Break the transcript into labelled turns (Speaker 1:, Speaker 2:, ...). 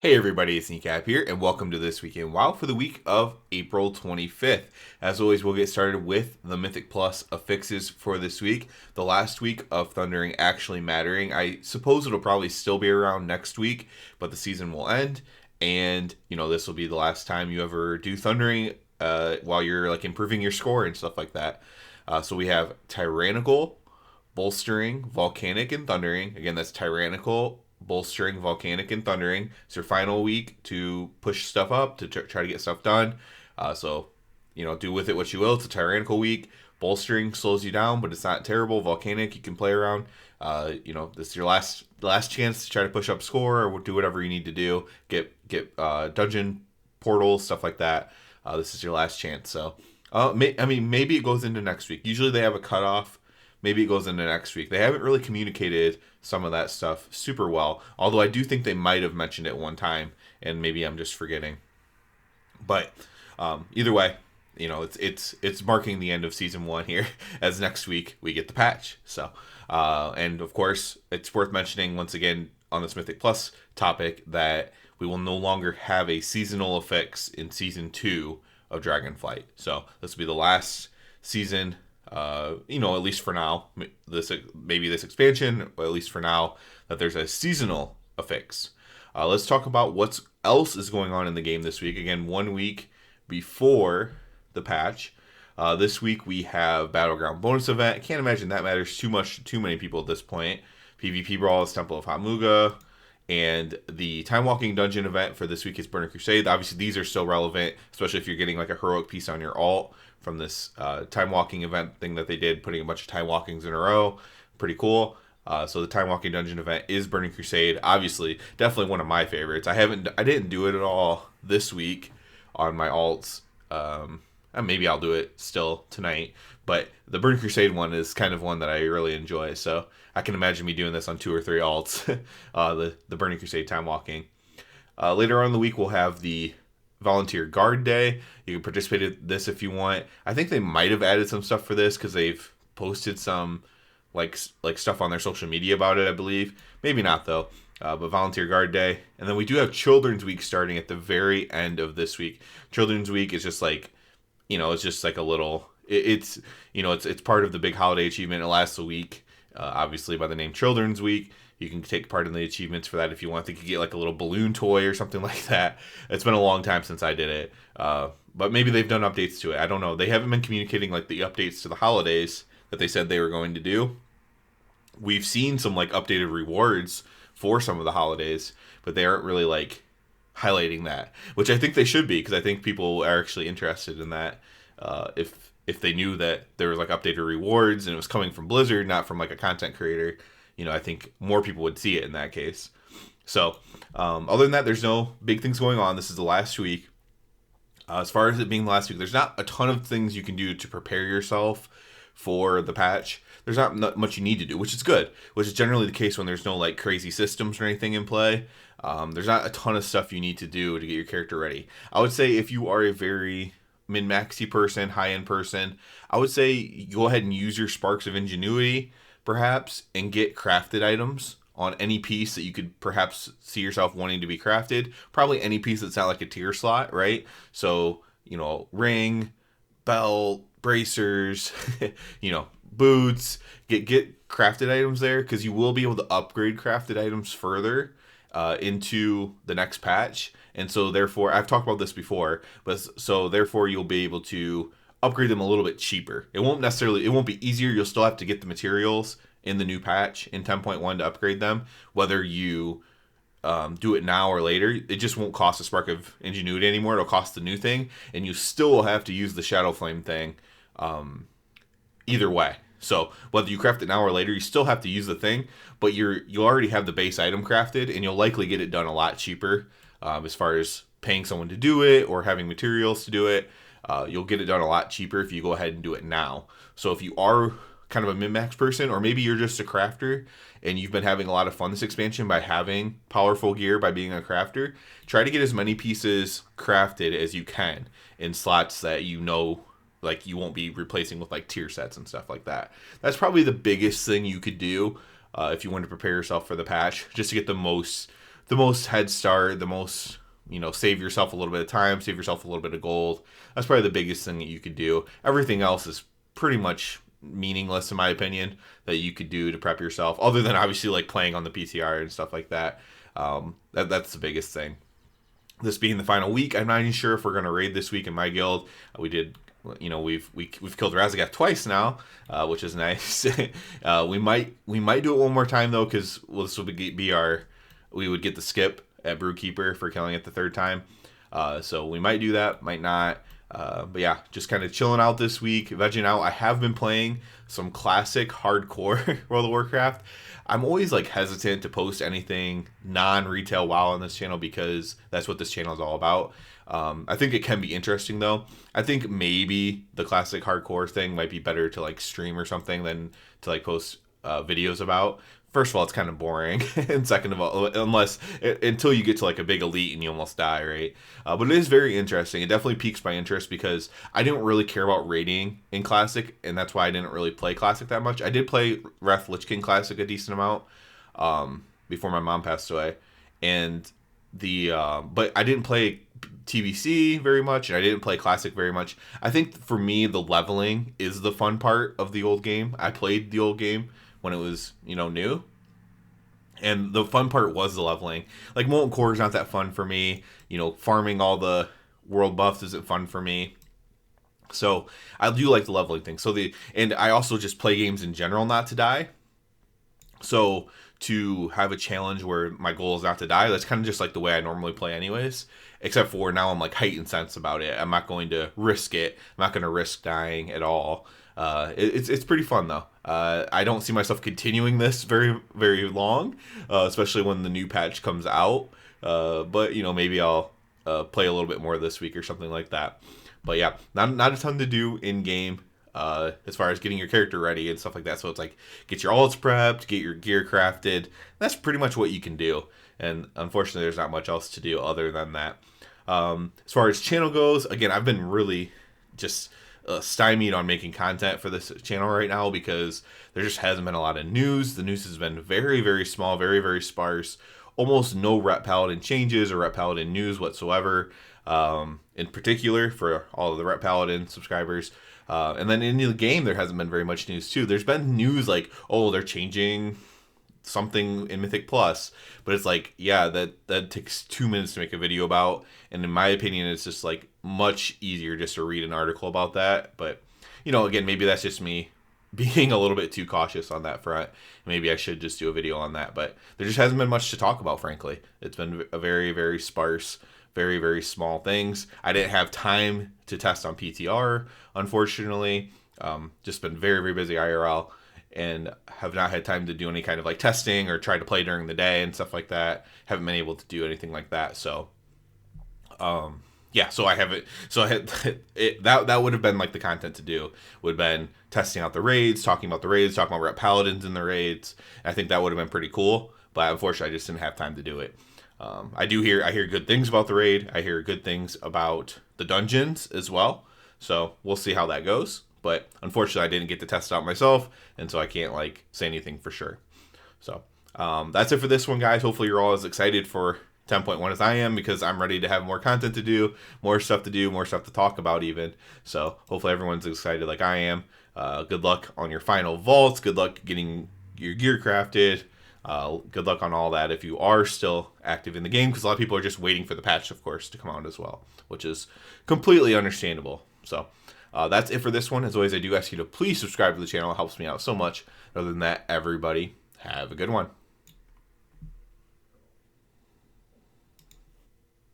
Speaker 1: Hey everybody, it's Kneecap here, and welcome to This Week in WoW for the week of April 25th. As always, we'll get started with the Mythic Plus affixes for this week. The last week of Thundering actually mattering. I suppose it'll probably still be around next week, but the season will end, and this will be the last time you ever do Thundering while you're like improving your score and stuff like that. So we have Tyrannical, Bolstering, Volcanic, and Thundering. Again, that's Tyrannical, Bolstering, Volcanic, and Thundering. It's your final week to push stuff up, to try to get stuff done. Do with it what you will. It's a Tyrannical week. Bolstering slows you down, but it's not terrible. Volcanic, you can play around. This is your last chance to try to push up score or do whatever you need to do. Get dungeon portals, stuff like that. This is your last chance. So, maybe it goes into next week. Usually they have a cutoff. Maybe it goes into next week. They haven't really communicated some of that stuff super well. Although I do think they might have mentioned it one time, and maybe I'm just forgetting. But either way, it's marking the end of season one here, as next week we get the patch. So, and of course, it's worth mentioning once again on this Mythic Plus topic that we will no longer have a seasonal affix in season 2 of Dragonflight. So this will be the last season. At least for now, maybe this expansion, or at least for now, that there's a seasonal affix. Let's talk about what else is going on in the game this week. Again, 1 week before the patch. This week we have Battleground bonus event. I can't imagine that matters too much to too many people at this point. PvP Brawls, Temple of Hamuga, and the Time Walking Dungeon event for this week is Burning Crusade. Obviously, these are still relevant, especially if you're getting like a heroic piece on your alt from this Time Walking event thing that they did, putting a bunch of Time Walkings in a row. Pretty cool. So the Time Walking Dungeon event is Burning Crusade. Obviously, definitely one of my favorites. I didn't do it at all this week on my alts. And maybe I'll do it still tonight. But the Burning Crusade one is kind of one that I really enjoy. So I can imagine me doing this on 2 or 3 alts. The Burning Crusade Time Walking. Later on in the week, we'll have the Volunteer Guard Day. You can participate in this if you want. I think they might have added some stuff for this because they've posted some like stuff on their social media about it, I believe. Maybe not though. But Volunteer Guard Day, and then we do have Children's Week starting at the very end of this week. Children's Week is just like, it's just like a little. It's part of the big holiday achievement. It lasts a week. Obviously, by the name Children's Week. You can take part in the achievements for that if you want. They could get like a little balloon toy or something like that. It's been a long time since I did it. But maybe they've done updates to it. I don't know. They haven't been communicating like the updates to the holidays that they said they were going to do. We've seen some like updated rewards for some of the holidays, but they aren't really like highlighting that, which I think they should be because I think people are actually interested in that. If they knew that there was like updated rewards and it was coming from Blizzard, not from like a content creator, I think more people would see it in that case. So, other than that, there's no big things going on. This is the last week. As far as it being the last week, there's not a ton of things you can do to prepare yourself for the patch. There's not much you need to do, which is good, which is generally the case when there's no like crazy systems or anything in play. There's not a ton of stuff you need to do to get your character ready. I would say if you are a very min-maxy person, high-end person, I would say go ahead and use your Sparks of Ingenuity perhaps, and get crafted items on any piece that you could perhaps see yourself wanting to be crafted. Probably any piece that's not like a tier slot, right? So, ring, belt, bracers, boots. Get crafted items there because you will be able to upgrade crafted items further into the next patch. And so therefore, I've talked about this before, but so therefore you'll be able to upgrade them a little bit cheaper. It won't be easier. You'll still have to get the materials in the new patch in 10.1 to upgrade them. Whether you do it now or later, it just won't cost a Spark of Ingenuity anymore. It'll cost the new thing, and you still will have to use the Shadow Flame thing either way. So whether you craft it now or later, you still have to use the thing, but you'll already have the base item crafted, and you'll likely get it done a lot cheaper as far as paying someone to do it or having materials to do it. You'll get it done a lot cheaper if you go ahead and do it now. So if you are kind of a min-max person, or maybe you're just a crafter and you've been having a lot of fun this expansion by having powerful gear by being a crafter, try to get as many pieces crafted as you can in slots that like you won't be replacing with like tier sets and stuff like that. That's probably the biggest thing you could do if you want to prepare yourself for the patch, just to get the most the most head start, the most, save yourself a little bit of time, save yourself a little bit of gold. That's probably the biggest thing that you could do. Everything else is pretty much meaningless in my opinion that you could do to prep yourself, other than obviously like playing on the PTR and stuff like that. That's the biggest thing. This being the final week, I'm not even sure if we're gonna raid this week in my guild. We did, we've killed Razageth twice now, which is nice. We might do it one more time though, because this will be we would get the skip at Brewkeeper for killing it the third time. So we might do that, might not. But yeah, just kind of chilling out this week, vegging out. I have been playing some classic hardcore World of Warcraft. I'm always like hesitant to post anything non-retail WoW on this channel because that's what this channel is all about. I think it can be interesting though. I think maybe the classic hardcore thing might be better to like stream or something than to like post videos about. First of all, it's kind of boring, and second of all, until you get to like a big elite and you almost die, right? But it is very interesting. It definitely piques my interest because I didn't really care about raiding in Classic, and that's why I didn't really play Classic that much. I did play Wrath Lich King Classic a decent amount before my mom passed away, and but I didn't play TBC very much, and I didn't play Classic very much. I think for me, the leveling is the fun part of the old game. I played the old game when it was, new. And the fun part was the leveling. Like, Molten Core is not that fun for me. Farming all the world buffs isn't fun for me. So, I do like the leveling thing. And I also just play games in general not to die. So, to have a challenge where my goal is not to die, that's kind of just like the way I normally play anyways. Except for now I'm like heightened sense about it. I'm not going to risk it. I'm not going to risk dying at all. It's pretty fun though. I don't see myself continuing this very, very long, especially when the new patch comes out. But maybe I'll play a little bit more this week or something like that. But yeah, not a ton to do in game as far as getting your character ready and stuff like that. So it's like get your ults prepped, get your gear crafted. That's pretty much what you can do. And unfortunately, there's not much else to do other than that. As far as channel goes, again, I've been really just stymied on making content for this channel right now because there just hasn't been a lot of news. The news has been very, very small, very, very sparse. Almost no Rep Paladin changes or Rep Paladin news whatsoever. In particular, for all of the Rep Paladin subscribers. And then in the game, there hasn't been very much news too. There's been news like, oh, they're changing something in Mythic Plus, but it's like, yeah, that takes 2 minutes to make a video about, and in my opinion, it's just like much easier just to read an article about that. But again, maybe that's just me being a little bit too cautious on that front. Maybe I should just do a video on that, but there just hasn't been much to talk about, frankly. It's been a very, very sparse, very, very small things. I didn't have time to test on PTR, unfortunately. Just been very, very busy IRL, and have not had time to do any kind of like testing or try to play during the day and stuff like that. Haven't been able to do anything like that. So, yeah, so I haven't. So I had that would have been like the content to do. Would have been testing out the raids, talking about Rep Paladins in the raids. I think that would have been pretty cool. But unfortunately, I just didn't have time to do it. I hear good things about the raid. I hear good things about the dungeons as well. So we'll see how that goes. But unfortunately, I didn't get to test it out myself, and so I can't like say anything for sure. So that's it for this one, guys. Hopefully, you're all as excited for 10.1 as I am, because I'm ready to have more content to do, more stuff to talk about even. So hopefully, everyone's excited like I am. Good luck on your final vaults. Good luck getting your gear crafted. Good luck on all that if you are still active in the game, because a lot of people are just waiting for the patch, of course, to come out as well, which is completely understandable. So that's it for this one. As always, I do ask you to please subscribe to the channel. It helps me out so much. Other than that, everybody, have a good one.